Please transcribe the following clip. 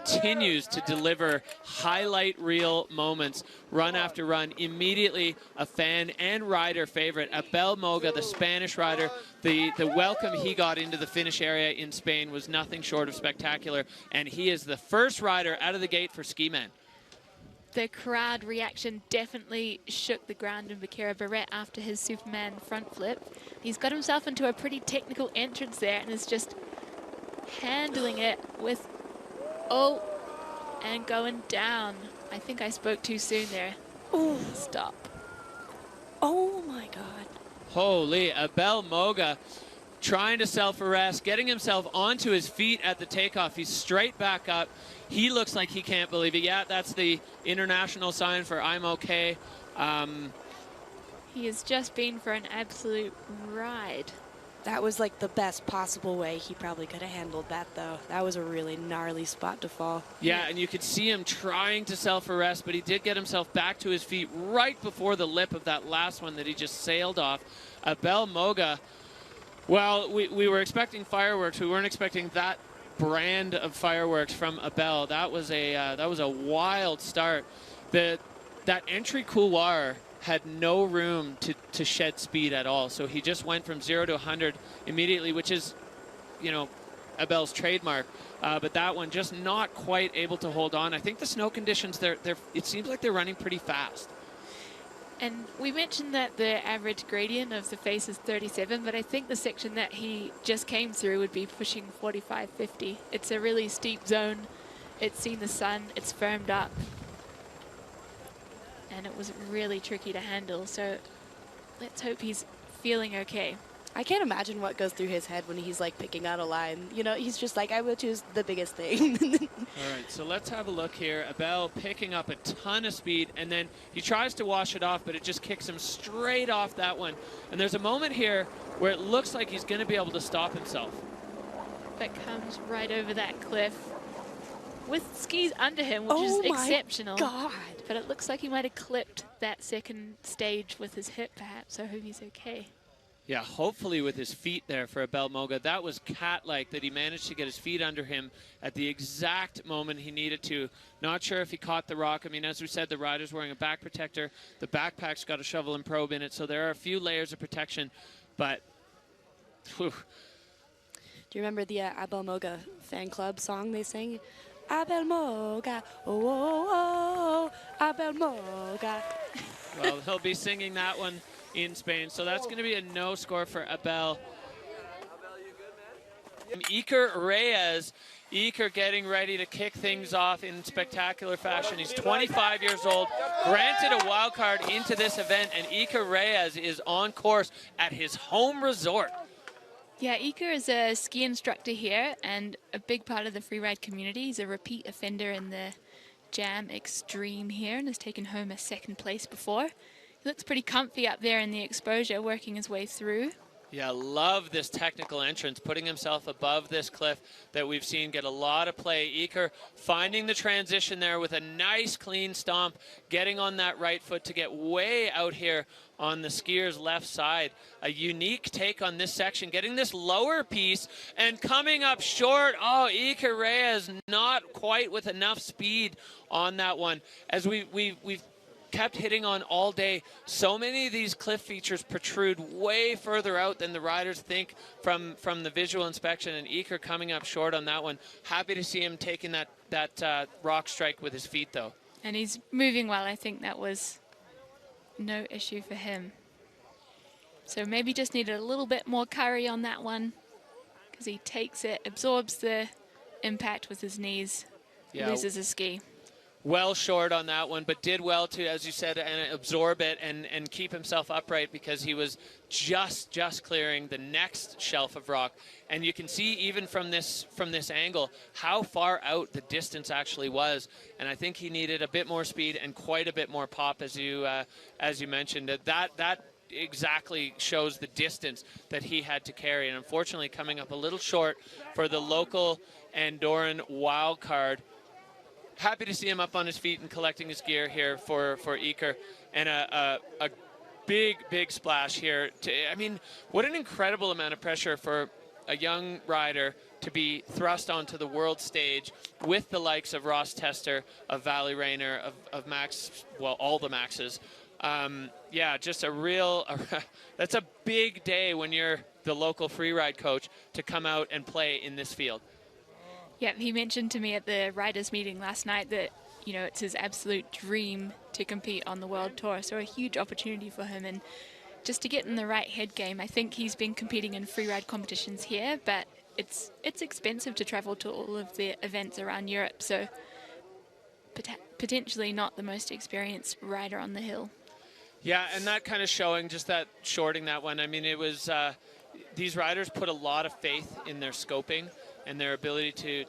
continues to deliver highlight reel moments, run after run. Immediately a fan and rider favorite. Abel Moga, the Spanish rider, the welcome he got into the finish area in Spain was nothing short of spectacular, and he is the first rider out of the gate for Ski Man. The crowd reaction definitely shook the ground in Vaquero Barret after his Superman front flip. He's got himself into a pretty technical entrance there and is just handling it with, oh, and going down. I think I spoke too soon there. Ooh. Stop. Oh my God. Holy, Abel Moga trying to self-arrest, getting himself onto his feet at the takeoff. He's straight back up. He looks like he can't believe it. Yeah, that's the international sign for I'm okay. He has just been for an absolute ride. That was like the best possible way he probably could have handled that, though. That was a really gnarly spot to fall. Yeah, and you could see him trying to self-arrest, but he did get himself back to his feet right before the lip of that last one that he just sailed off. Abel Moga, well, we were expecting fireworks. We weren't expecting that brand of fireworks from Abel. That was a wild start. That entry couloir had no room to shed speed at all. So he just went from 0 to 100 immediately, which is, you know, Abel's trademark. But that one just not quite able to hold on. I think the snow conditions, it seems like they're running pretty fast. And we mentioned that the average gradient of the face is 37, but I think the section that he just came through would be pushing 45, 50. It's a really steep zone. It's seen the sun, it's firmed up. And it was really tricky to handle, so let's hope he's feeling okay. I can't imagine what goes through his head when he's like picking out a line. You know, he's just like, I will choose the biggest thing. All right, so let's have a look here. Abel picking up a ton of speed, and then he tries to wash it off, but it just kicks him straight off that one. And there's a moment here where it looks like he's going to be able to stop himself. But comes right over that cliff with skis under him, which is exceptional. God. But it looks like he might have clipped that second stage with his hip, perhaps. I hope he's okay. Yeah, hopefully with his feet there for Abel Moga. That was cat-like that he managed to get his feet under him at the exact moment he needed to. Not sure if he caught the rock. I mean, as we said, the rider's wearing a back protector. The backpack's got a shovel and probe in it, so there are a few layers of protection. But, whew. Do you remember the Abel Moga fan club song they sang? Abel Moga, oh, oh, oh, Abel Moga. Well, he'll be singing that one in Spain. So that's going to be a no score for Abel. Iker Reyes. Iker getting ready to kick things off in spectacular fashion. He's 25 years old, granted a wild card into this event, and Iker Reyes is on course at his home resort. Yeah, Iker is a ski instructor here and a big part of the freeride community. He's a repeat offender in the Jam Extreme here and has taken home a second place before. He looks pretty comfy up there in the exposure, working his way through. Yeah, love this technical entrance, putting himself above this cliff that we've seen get a lot of play. Iker finding the transition there with a nice clean stomp, getting on that right foot to get way out here on the skier's left side. A unique take on this section, getting this lower piece and coming up short. Oh, Iker Reyes not quite with enough speed on that one. As we've kept hitting on all day, so many of these cliff features protrude way further out than the riders think from the visual inspection, and Iker coming up short on that one. Happy to see him taking that rock strike with his feet, though. And he's moving well. I think that was no issue for him. So maybe just needed a little bit more curry on that one, because he takes it, absorbs the impact with his knees, loses his ski. Well short on that one, but did well to, as you said, and absorb it and keep himself upright, because he was just clearing the next shelf of rock. And you can see even from this angle how far out the distance actually was. And I think he needed a bit more speed and quite a bit more pop, as you mentioned. That exactly shows the distance that he had to carry. And unfortunately, coming up a little short for the local Andorran wild card. Happy to see him up on his feet and collecting his gear here for Iker, and a big splash here. I mean, what an incredible amount of pressure for a young rider to be thrust onto the world stage with the likes of Ross Tester, of Valley Rayner, of Max, well, all the Maxes. Yeah, just a real, that's a big day when you're the local freeride coach to come out and play in this field. Yeah, he mentioned to me at the riders meeting last night that, you know, it's his absolute dream to compete on the World Tour, so a huge opportunity for him. And just to get in the right head game, I think he's been competing in freeride competitions here, but it's expensive to travel to all of the events around Europe, so potentially not the most experienced rider on the hill. Yeah, and that kind of showing, just that shorting that one. I mean, it was, these riders put a lot of faith in their scoping and their ability to